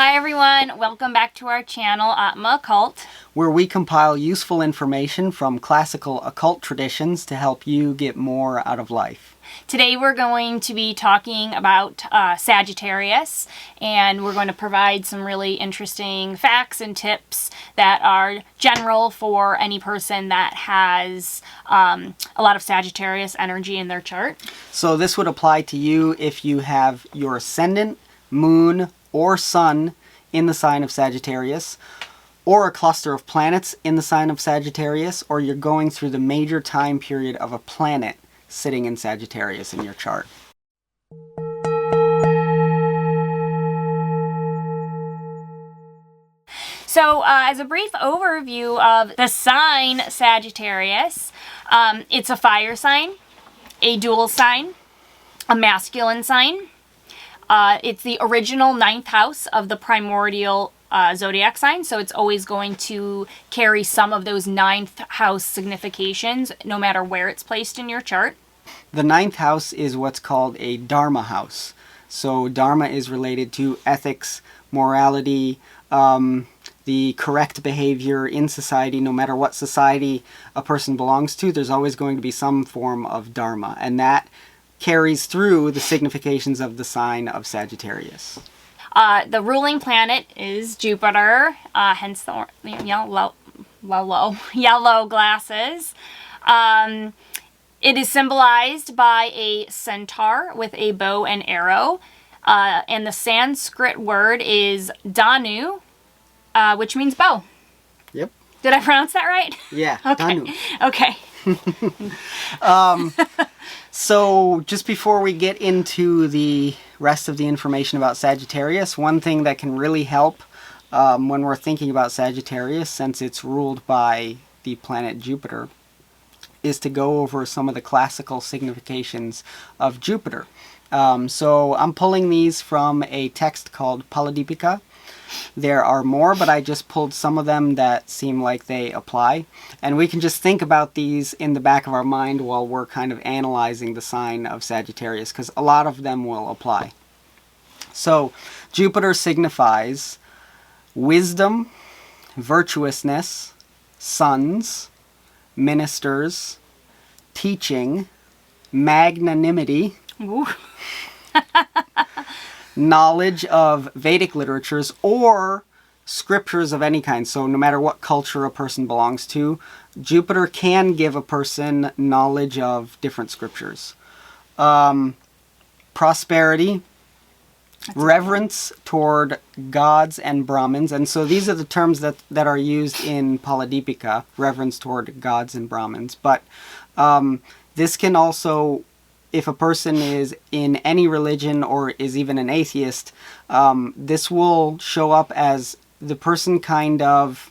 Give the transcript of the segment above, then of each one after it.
Hi everyone, welcome back to our channel, Atma Occult, where we compile useful information from classical occult traditions to help you get more out of life. Today we're going to be talking about Sagittarius, and we're going to provide some really interesting facts and tips that are general for any person that has a lot of Sagittarius energy in their chart. So this would apply to you if you have your ascendant, moon, or sun in the sign of Sagittarius, or a cluster of planets in the sign of Sagittarius, or you're going through the major time period of a planet sitting in Sagittarius in your chart. So as a brief overview of the sign Sagittarius, it's a fire sign, a dual sign, a masculine sign. It's the original 9th house of the primordial zodiac sign, so it's always going to carry some of those 9th house significations no matter where it's placed in your chart. The 9th house is what's called a Dharma house. So Dharma is related to ethics, morality, the correct behavior in society. No matter what society a person belongs to, there's always going to be some form of Dharma, and that carries through the significations of the sign of Sagittarius. The ruling planet is Jupiter, hence the yellow glasses. It is symbolized by a centaur with a bow and arrow, and the Sanskrit word is Dhanu, which means bow. Yep. Did I pronounce that right? Yeah, okay. Dhanu. Okay. So just before we get into the rest of the information about Sagittarius, one thing that can really help when we're thinking about Sagittarius, since it's ruled by the planet Jupiter, is to go over some of the classical significations of Jupiter. So I'm pulling these from a text called Paladipika. There are more, but I just pulled some of them that seem like they apply. And we can just think about these in the back of our mind while we're kind of analyzing the sign of Sagittarius, because a lot of them will apply. So Jupiter signifies wisdom, virtuousness, sons, ministers, teaching, magnanimity, knowledge of Vedic literatures or scriptures of any kind. So no matter what culture a person belongs to, Jupiter can give a person knowledge of different scriptures. Prosperity, reverence toward gods and Brahmins. And so these are the terms that are used in Paladipika, reverence toward gods and Brahmins. But this can also, if a person is in any religion or is even an atheist, this will show up as the person kind of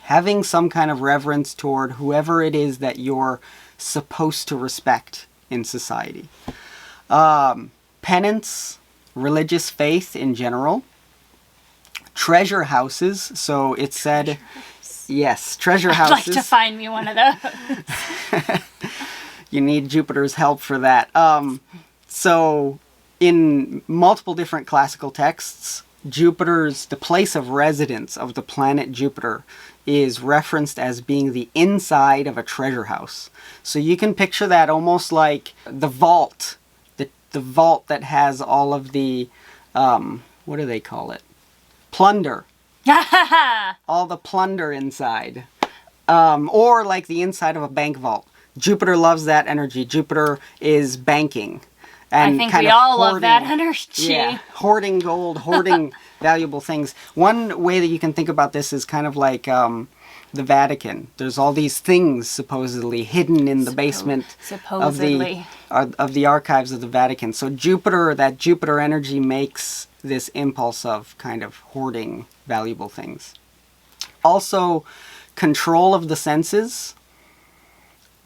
having some kind of reverence toward whoever it is that you're supposed to respect in society. Penance, religious faith in general. Treasure houses, so it's said, yes, treasure houses. I'd like to find me one of those. You need Jupiter's help for that. So in multiple different classical texts, the place of residence of the planet Jupiter is referenced as being the inside of a treasure house. So you can picture that almost like the vault, the vault that has all of the, what do they call it? Plunder. All the plunder inside. Or like the inside of a bank vault. Jupiter loves that energy. Jupiter is banking. And I think kind we of all hoarding, love that energy. Yeah, hoarding gold, hoarding valuable things. One way that you can think about this is kind of like the Vatican. There's all these things supposedly hidden in the basement of the archives of the Vatican. So Jupiter, that Jupiter energy makes this impulse of kind of hoarding valuable things. Also, control of the senses,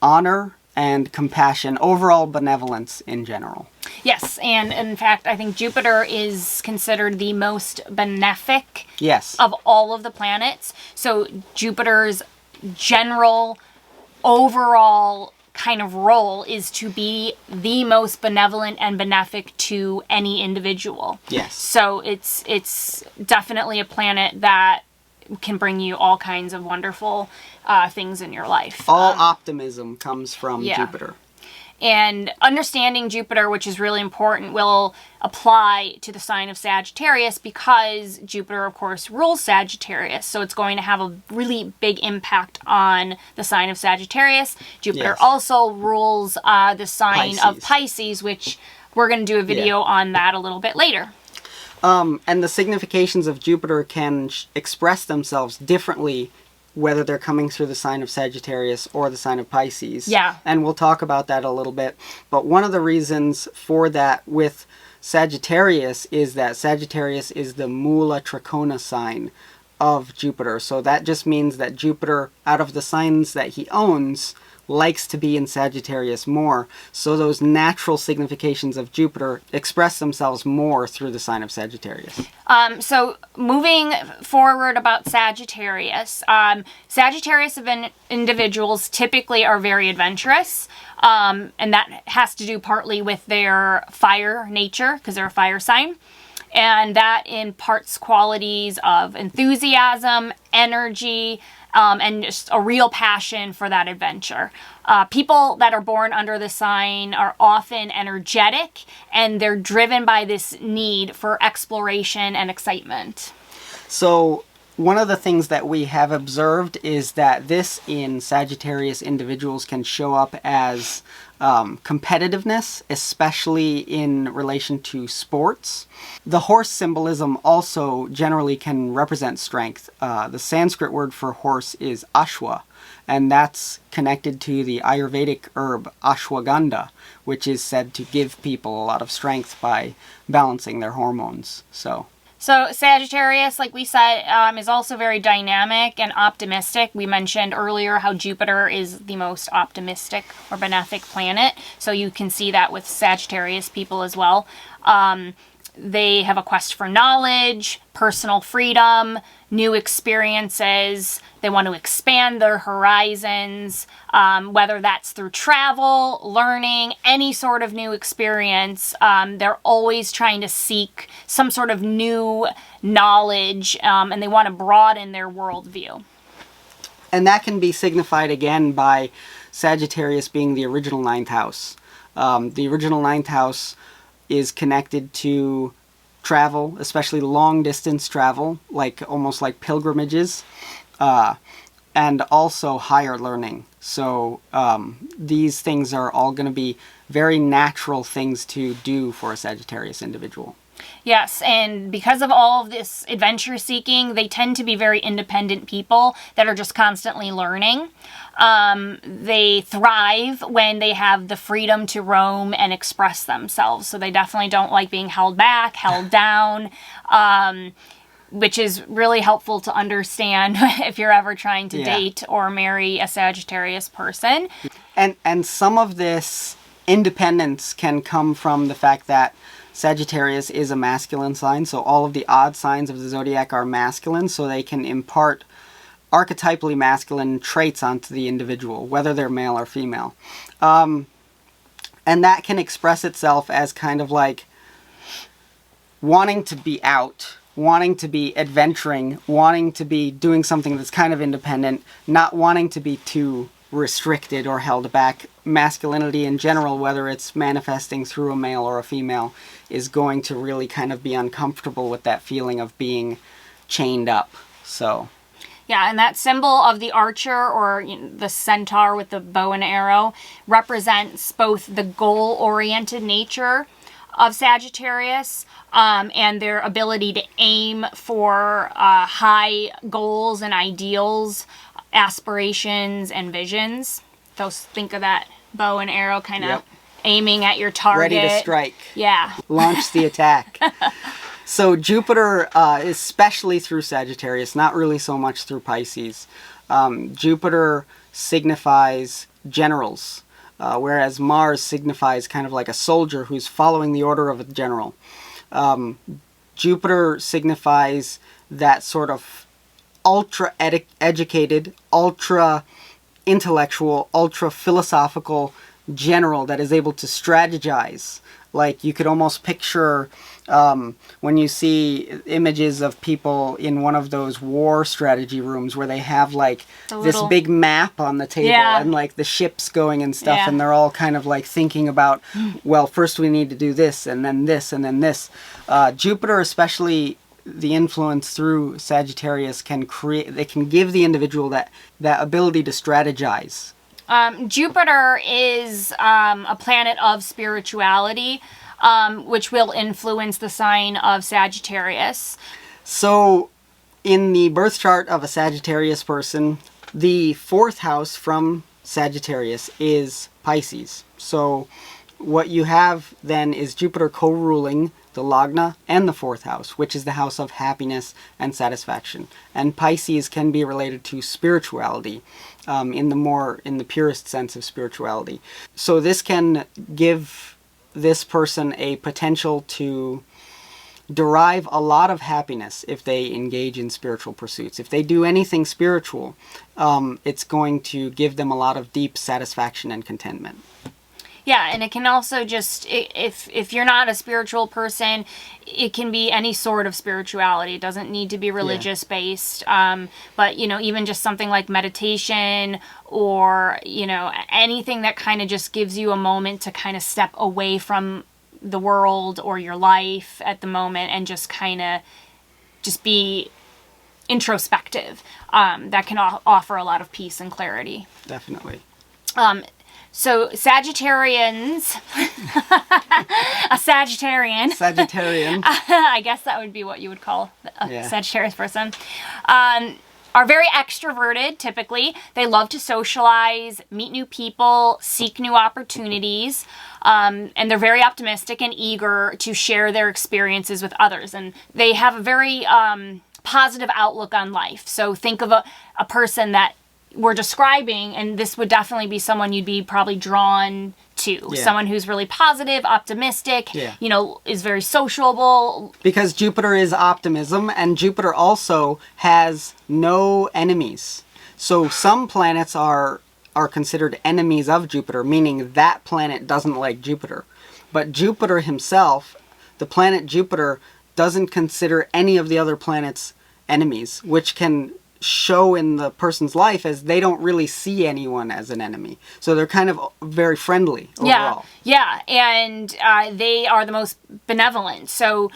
honor, and compassion, overall benevolence in general. Yes, and in fact, I think Jupiter is considered the most benefic of all of the planets. So Jupiter's general overall kind of role is to be the most benevolent and benefic to any individual. Yes. So it's definitely a planet that can bring you all kinds of wonderful things in your life. All optimism comes from yeah. Jupiter. And understanding Jupiter, which is really important, will apply to the sign of Sagittarius because Jupiter, of course, rules Sagittarius. So it's going to have a really big impact on the sign of Sagittarius. Jupiter Yes. also rules the sign of Pisces. Pisces, which we're going to do a video on that a little bit later. And the significations of Jupiter can express themselves differently whether they're coming through the sign of Sagittarius or the sign of Pisces. Yeah. And we'll talk about that a little bit. But one of the reasons for that with Sagittarius is that Sagittarius is the Mula Trikona sign of Jupiter. So that just means that Jupiter, out of the signs that he owns, likes to be in Sagittarius more. So those natural significations of Jupiter express themselves more through the sign of Sagittarius. So moving forward about Sagittarius, Sagittarius individuals typically are very adventurous, and that has to do partly with their fire nature, because they're a fire sign. And that imparts qualities of enthusiasm, energy, and just a real passion for that adventure. People that are born under the sign are often energetic, and they're driven by this need for exploration and excitement. So one of the things that we have observed is that this in Sagittarius individuals can show up as competitiveness, especially in relation to sports. The horse symbolism also generally can represent strength. The Sanskrit word for horse is ashwa, and that's connected to the Ayurvedic herb ashwagandha, which is said to give people a lot of strength by balancing their hormones. So Sagittarius, like we said, is also very dynamic and optimistic. We mentioned earlier how Jupiter is the most optimistic or benefic planet. So you can see that with Sagittarius people as well. They have a quest for knowledge, personal freedom, new experiences. They want to expand their horizons, whether that's through travel, learning, any sort of new experience. They're always trying to seek some sort of new knowledge, and they want to broaden their worldview. And that can be signified again by Sagittarius being the original ninth house. The original ninth house is connected to travel, especially long distance travel, almost like pilgrimages, and also higher learning. So these things are all going to be very natural things to do for a Sagittarius individual. Yes, and because of all of this adventure seeking, they tend to be very independent people that are just constantly learning. They thrive when they have the freedom to roam and express themselves. So they definitely don't like being held back, held down, which is really helpful to understand if you're ever trying to date or marry a Sagittarius person. And some of this independence can come from the fact that Sagittarius is a masculine sign, so all of the odd signs of the zodiac are masculine, so they can impart archetypally masculine traits onto the individual, whether they're male or female. And that can express itself as kind of like wanting to be out, wanting to be adventuring, wanting to be doing something that's kind of independent, not wanting to be too restricted or held back. Masculinity in general, whether it's manifesting through a male or a female, is going to really kind of be uncomfortable with that feeling of being chained up. So yeah, and that symbol of the archer, or the centaur with the bow and arrow, represents both the goal-oriented nature of Sagittarius and their ability to aim for high goals and ideals, aspirations and visions. Those, think of that bow and arrow kind of aiming at your target. Ready to strike. Yeah. Launch the attack. So Jupiter, especially through Sagittarius, not really so much through Pisces, Jupiter signifies generals, whereas Mars signifies kind of like a soldier who's following the order of a general. Jupiter signifies that sort of ultra-educated, ultra intellectual, ultra philosophical general that is able to strategize. Like you could almost picture when you see images of people in one of those war strategy rooms where they have like this big map on the table and like the ships going and stuff, and they're all kind of like thinking about, well, first we need to do this and then this and then this. Jupiter, especially the influence through Sagittarius, can give the individual that ability to strategize. Jupiter is a planet of spirituality, which will influence the sign of Sagittarius. So, in the birth chart of a Sagittarius person, the 4th house from Sagittarius is Pisces. So, what you have then is Jupiter co-ruling the Lagna and the 4th house, which is the house of happiness and satisfaction. And Pisces can be related to spirituality, in the purest sense of spirituality. So this can give this person a potential to derive a lot of happiness if they engage in spiritual pursuits. If they do anything spiritual, it's going to give them a lot of deep satisfaction and contentment. Yeah, and it can also just, if you're not a spiritual person, it can be any sort of spirituality. It doesn't need to be religious based. But, even just something like meditation or, anything that kind of just gives you a moment to kind of step away from the world or your life at the moment and just kind of just be introspective. That can offer a lot of peace and clarity. Definitely. So Sagittarians, a Sagittarian. I guess that would be what you would call a Sagittarius person, are very extroverted typically. They love to socialize, meet new people, seek new opportunities, and they're very optimistic and eager to share their experiences with others. And they have a very positive outlook on life. So think of a person that we're describing, and this would definitely be someone you'd be probably drawn to. Someone who's really positive, optimistic, is very sociable. Because Jupiter is optimism, and Jupiter also has no enemies. So some planets are considered enemies of Jupiter, meaning that planet doesn't like Jupiter. But Jupiter himself, the planet Jupiter, doesn't consider any of the other planets enemies, which can show in the person's life as they don't really see anyone as an enemy. So they're kind of very friendly overall. Yeah, and they are the most benevolent. So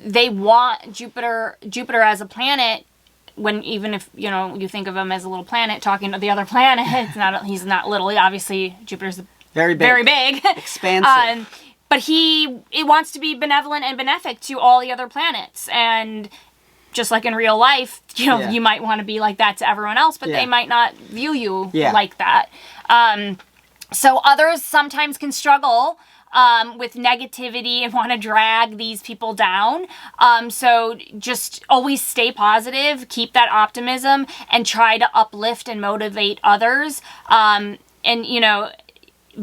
they want Jupiter as a planet, even if you think of him as a little planet talking to the other planets. He's not little. Obviously, Jupiter's very big. Expansive. But it wants to be benevolent and benefic to all the other planets. And just like in real life, you might want to be like that to everyone else, but they might not view you like that. So others sometimes can struggle with negativity and want to drag these people down. So just always stay positive, keep that optimism, and try to uplift and motivate others. And,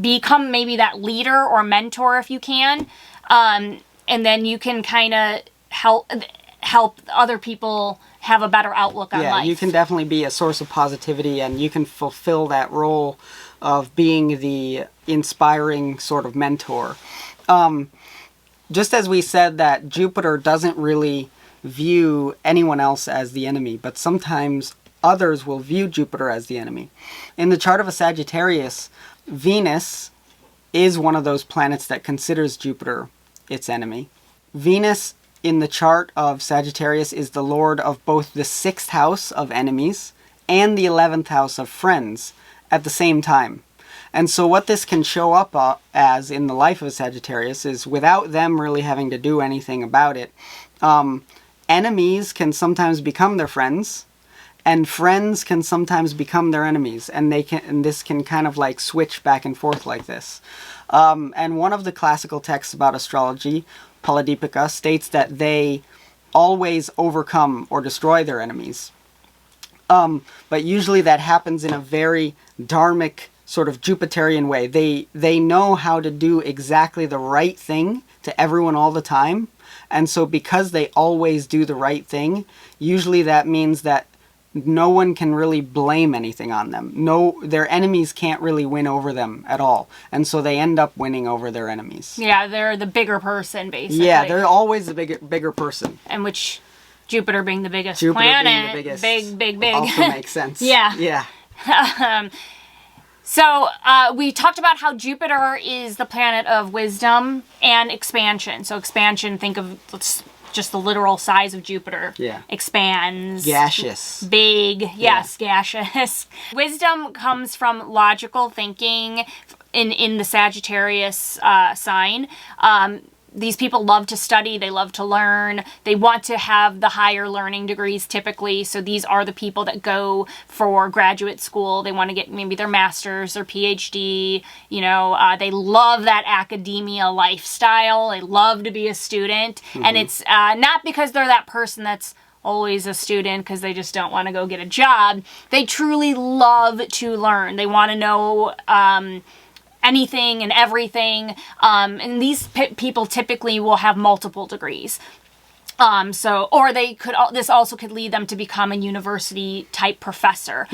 become maybe that leader or mentor if you can. And then you can kind of help other people have a better outlook on life. You can definitely be a source of positivity, and you can fulfill that role of being the inspiring sort of mentor. Just as we said that Jupiter doesn't really view anyone else as the enemy, but sometimes others will view Jupiter as the enemy. In the chart of a Sagittarius, Venus is one of those planets that considers Jupiter its enemy. Venus in the chart of Sagittarius is the lord of both the 6th house of enemies and the 11th house of friends at the same time. And so what this can show up as in the life of a Sagittarius is, without them really having to do anything about it, enemies can sometimes become their friends, and friends can sometimes become their enemies, and this can kind of like switch back and forth like this. And one of the classical texts about astrology, Paladipika, states that they always overcome or destroy their enemies. But usually that happens in a very dharmic, sort of Jupiterian way. They know how to do exactly the right thing to everyone all the time. And so because they always do the right thing, usually that means that no one can really blame anything on them. No, their enemies can't really win over them at all. And so they end up winning over their enemies. Yeah, they're the bigger person, basically. Yeah, they're always the bigger person. And which, Jupiter being the biggest Jupiter planet, being the biggest big. Also makes sense. Yeah. Yeah. So we talked about how Jupiter is the planet of wisdom and expansion. So expansion, think of just the literal size of Jupiter. Yeah. Expands. Gaseous. Big. Yes, gaseous. Wisdom comes from logical thinking in the Sagittarius sign. These people love to study. They love to learn. They want to have the higher learning degrees typically. So these are the people that go for graduate school. They want to get maybe their master's, their PhD. You know, they love that academia lifestyle. They love to be a student. And it's not because they're that person that's always a student because they just don't want to go get a job. They truly love to learn. They want to know anything and everything, and these people typically will have multiple degrees. Or they could. This also could lead them to become a university type professor,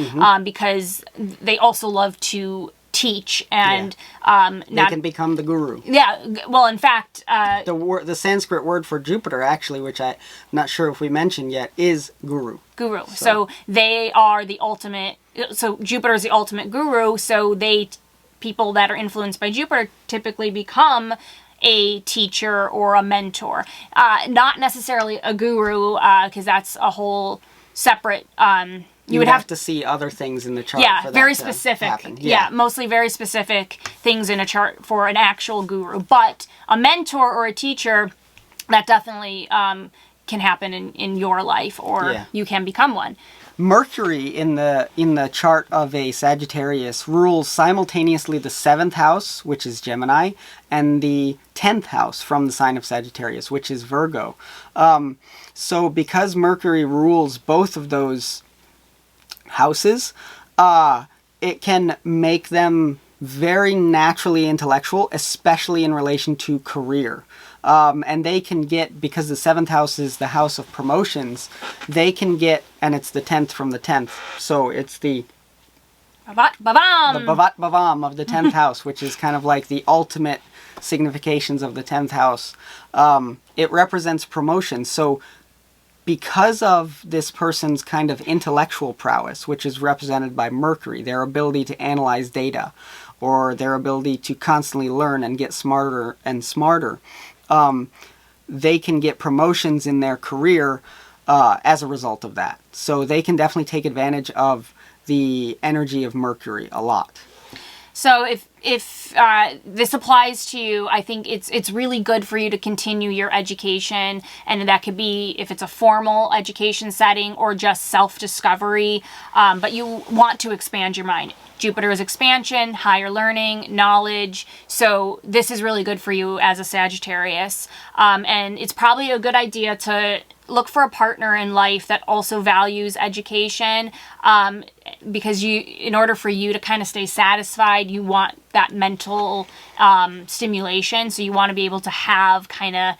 because they also love to teach and they can become the guru. Yeah. Well, in fact, the Sanskrit word for Jupiter, actually, which I'm not sure if we mentioned yet, is guru. Guru. So they are the ultimate. So Jupiter is the ultimate guru. So people that are influenced by Jupiter typically become a teacher or a mentor. Not necessarily a guru, because that's a whole separate... you would have to see other things in the chart for that very to specific. happen. Yeah, mostly very specific things in a chart for an actual guru. But a mentor or a teacher, that definitely can happen in your life, or you can become one. Mercury in the chart of a Sagittarius rules simultaneously the 7th house, which is Gemini, and the 10th house from the sign of Sagittarius, which is Virgo. So because Mercury rules both of those houses, it can make them very naturally intellectual, especially in relation to career. And they can get, because the 7th house is the house of promotions, they can get, and it's the 10th from the 10th, so it's the bavat bavam of the 10th house, which is kind of like the ultimate significations of the 10th house. It represents promotion. So because of this person's kind of intellectual prowess, which is represented by Mercury, their ability to analyze data, or their ability to constantly learn and get smarter and smarter, they can get promotions in their career as a result of that. So they can definitely take advantage of the energy of Mercury a lot. So if this applies to you, I think it's really good for you to continue your education, and that could be if it's a formal education setting or just self-discovery, but you want to expand your mind. Jupiter is expansion, higher learning, knowledge, so this is really good for you as a Sagittarius, and it's probably a good idea to look for a partner in life that also values education, because in order for you to kind of stay satisfied, you want that mental stimulation. So you want to be able to have kind of,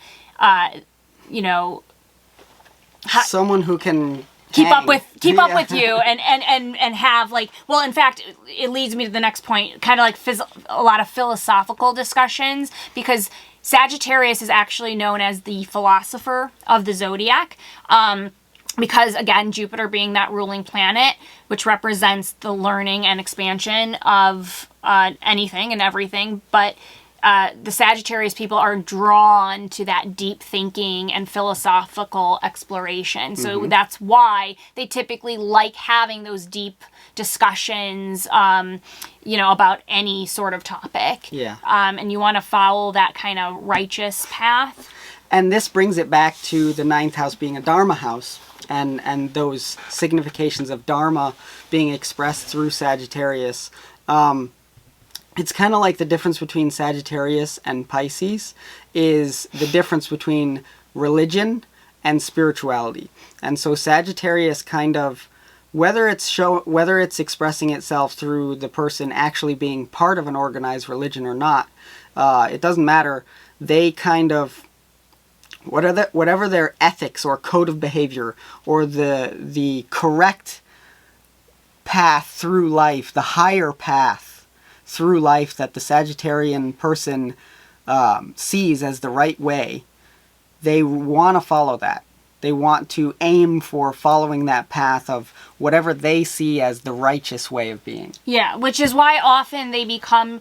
someone who can keep up with you and have in fact, it leads me to the next point, kind of like a lot of philosophical discussions, because Sagittarius is actually known as the philosopher of the zodiac, because again, Jupiter being that ruling planet, which represents the learning and expansion of anything and everything, but the Sagittarius people are drawn to that deep thinking and philosophical exploration. So that's why they typically like having those deep discussions, about any sort of topic. Yeah. And you want to follow that kind of righteous path. And this brings it back to the 9th house being a Dharma house, and those significations of Dharma being expressed through Sagittarius. It's kind of like the difference between Sagittarius and Pisces is the difference between religion and spirituality. And so Sagittarius kind of, whether it's expressing itself through the person actually being part of an organized religion or not, it doesn't matter. They kind of, whatever their ethics or code of behavior or the correct path through life, the higher path through life that the Sagittarian person sees as the right way, they want to follow that. They want to aim for following that path of whatever they see as the righteous way of being. Yeah, which is why often they become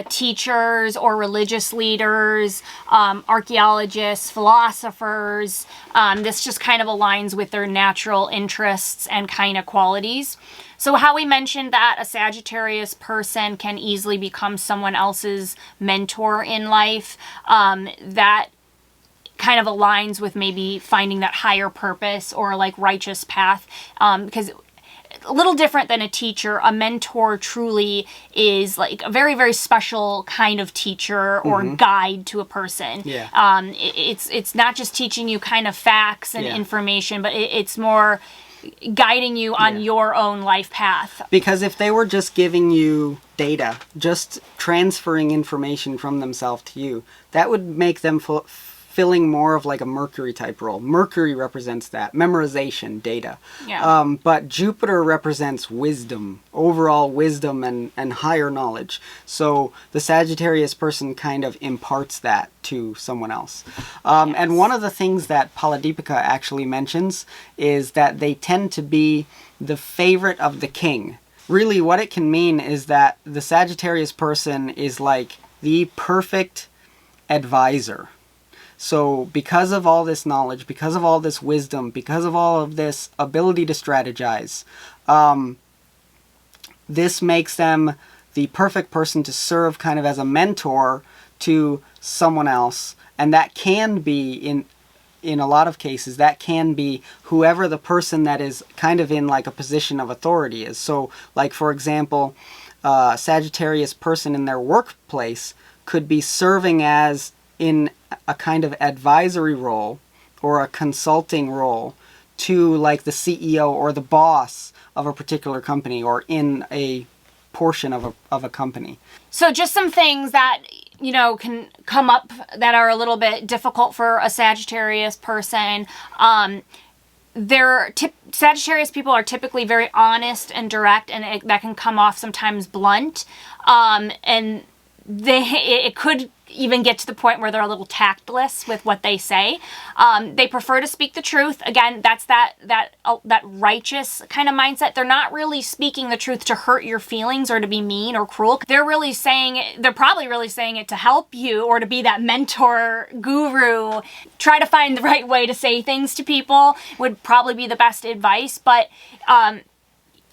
teachers or religious leaders, archaeologists, philosophers. This just kind of aligns with their natural interests and kind of qualities. So how we mentioned that a Sagittarius person can easily become someone else's mentor in life, that kind of aligns with maybe finding that higher purpose or like righteous path, because a little different than a teacher, a mentor truly is like a very, very special kind of teacher or guide to a person. Yeah. It's not just teaching you kind of facts and information, but it's more guiding you on your own life path. Because if they were just giving you data, just transferring information from themselves to you, that would make them filling more of like a Mercury type role. Mercury represents that, memorization, data. Yeah. But Jupiter represents wisdom, overall wisdom and higher knowledge. So the Sagittarius person kind of imparts that to someone else. And one of the things that Paladipika actually mentions is that they tend to be the favorite of the king. Really what it can mean is that the Sagittarius person is like the perfect advisor. So because of all this knowledge, because of all this wisdom, because of all of this ability to strategize, this makes them the perfect person to serve kind of as a mentor to someone else. And that can be, in a lot of cases, that can be whoever the person that is kind of in like a position of authority is. So like, for example, a Sagittarius person in their workplace could be serving as in a kind of advisory role or a consulting role to like the CEO or the boss of a particular company or in a portion of a company. So just some things that, you know, can come up that are a little bit difficult for a Sagittarius person. Sagittarius people are typically very honest and direct, and that can come off sometimes blunt. And it could even get to the point where they're a little tactless with what they say. They prefer to speak the truth. Again, that's that righteous kind of mindset. They're not really speaking the truth to hurt your feelings or to be mean or cruel. They're probably really saying it to help you or to be that mentor guru. Try to find the right way to say things to people would probably be the best advice. But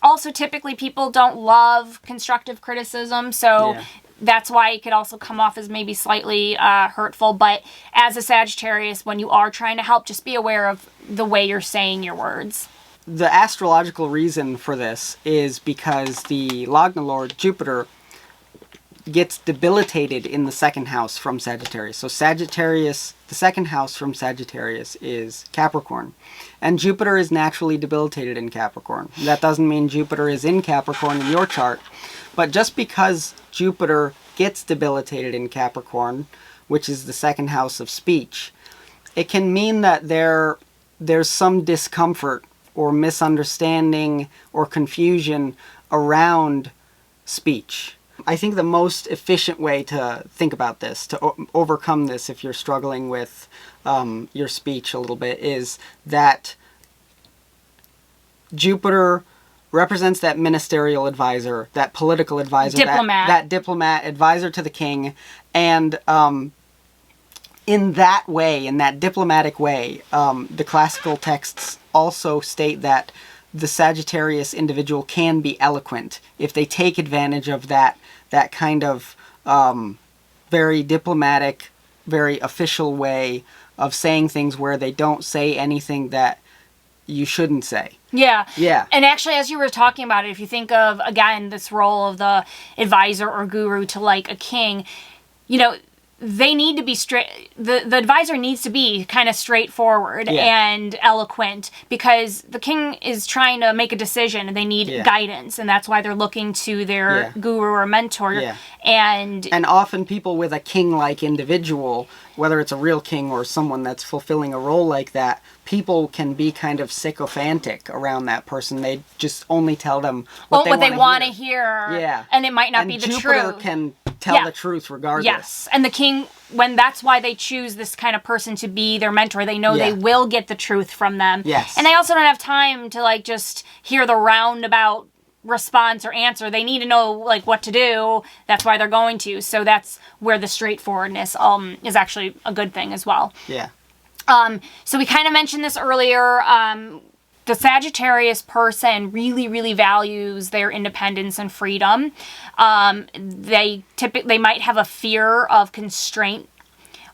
also typically people don't love constructive criticism. So that's why it could also come off as maybe slightly hurtful. But as a Sagittarius, when you are trying to help, just be aware of the way you're saying your words. The astrological reason for this is because the Lagna Lord, Jupiter, gets debilitated in the second house from Sagittarius. So Sagittarius, the second house from Sagittarius is Capricorn. And Jupiter is naturally debilitated in Capricorn. That doesn't mean Jupiter is in Capricorn in your chart. But just because Jupiter gets debilitated in Capricorn, which is the second house of speech, it can mean that there's some discomfort or misunderstanding or confusion around speech. I think the most efficient way to think about this, to overcome this if you're struggling with your speech a little bit, is that Jupiter represents that ministerial advisor, that political advisor, that diplomat, advisor to the king. And in that way, in that diplomatic way, the classical texts also state that the Sagittarius individual can be eloquent if they take advantage of that kind of very diplomatic, very official way of saying things where they don't say anything that you shouldn't say. Yeah. Yeah. And actually, as you were talking about it, if you think of, again, this role of the advisor or guru to like a king, you know, they need to be straight. The advisor needs to be kind of straightforward and eloquent, because the king is trying to make a decision and they need guidance, and that's why they're looking to their guru or mentor. Yeah. And often people with a king-like individual, whether it's a real king or someone that's fulfilling a role like that, people can be kind of sycophantic around that person. They just only tell them what they want to hear. Yeah. And it might not be the truth. Jupiter can tell the truth regardless. Yes. And the king, that's why they choose this kind of person to be their mentor. They know they will get the truth from them. Yes. And they also don't have time to like just hear the roundabout response or answer. They need to know like what to do. That's why they're going to. So that's where the straightforwardness is actually a good thing as well. Yeah. So we kind of mentioned this earlier. The Sagittarius person really, really values their independence and freedom. They might have a fear of constraint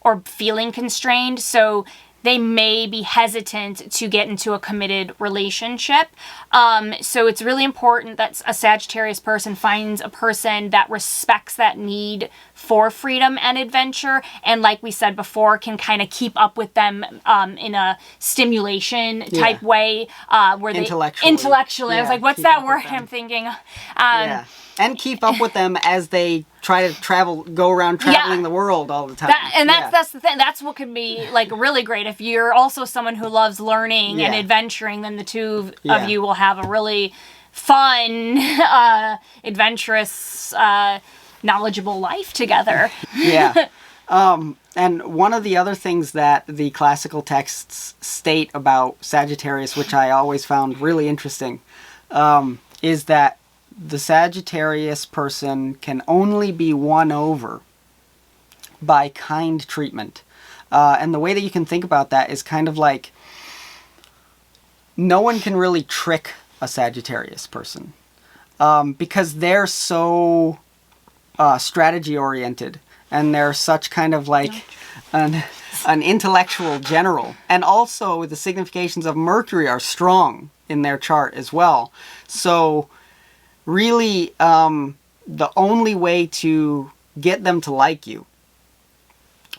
or feeling constrained, so they may be hesitant to get into a committed relationship. So it's really important that a Sagittarius person finds a person that respects that need for freedom and adventure, and like we said before, can kind of keep up with them in a stimulation type way, where intellectually. I was like, what's that word I'm thinking? And keep up with them as they try to go around traveling the world all the time. That's the thing. That's what could be like really great. If you're also someone who loves learning and adventuring, then the two of you will have a really fun, adventurous, knowledgeable life together. And one of the other things that the classical texts state about Sagittarius, which I always found really interesting, is that the Sagittarius person can only be won over by kind treatment. And the way that you can think about that is kind of like, no one can really trick a Sagittarius person, because they're so strategy oriented, and they're such kind of like an intellectual general. And also the significations of Mercury are strong in their chart as well. So really, the only way to get them to like you,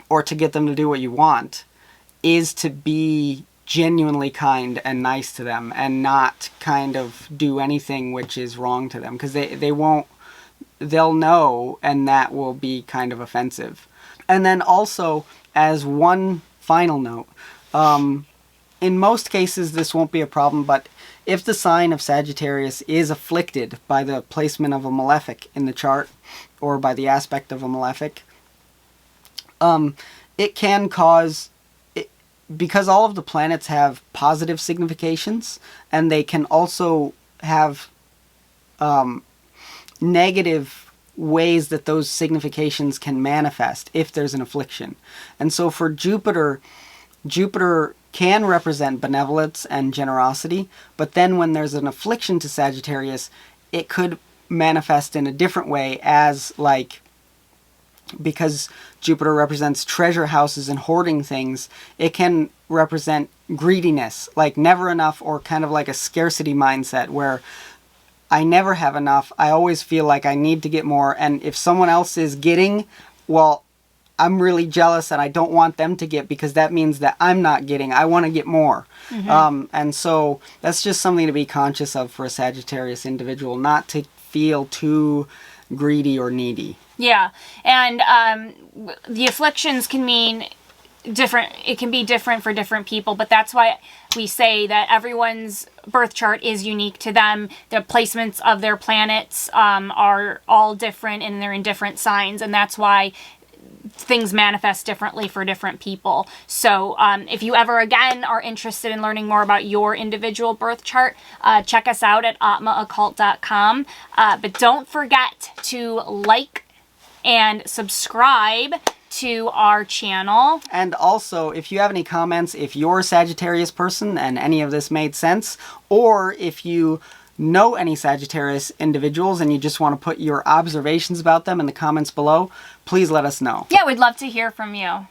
or to get them to do what you want, is to be genuinely kind and nice to them, and not kind of do anything which is wrong to them, because they'll know, and that will be kind of offensive. And then also, as one final note, in most cases this won't be a problem, but if the sign of Sagittarius is afflicted by the placement of a malefic in the chart, or by the aspect of a malefic, it can cause, because all of the planets have positive significations, and they can also have negative ways that those significations can manifest if there's an affliction. And so for Jupiter can represent benevolence and generosity, but then when there's an affliction to Sagittarius, it could manifest in a different way, as like, because Jupiter represents treasure houses and hoarding things, it can represent greediness, like never enough, or kind of like a scarcity mindset where I never have enough. I always feel like I need to get more, and if someone else is getting, well, I'm really jealous and I don't want them to get, because that means that I'm not getting. I want to get more. And so that's just something to be conscious of for a Sagittarius individual, not to feel too greedy or needy. Yeah. And the afflictions can mean different. It can be different for different people, but that's why we say that everyone's birth chart is unique to them. The placements of their planets are all different, and they're in different signs, and that's why things manifest differently for different people. So if you ever again are interested in learning more about your individual birth chart, check us out at atmaoccult.com. But don't forget to like and subscribe to our channel. And also, if you have any comments, if you're a Sagittarius person and any of this made sense, or if you know any Sagittarius individuals and you just want to put your observations about them in the comments below, please let us know. Yeah, we'd love to hear from you.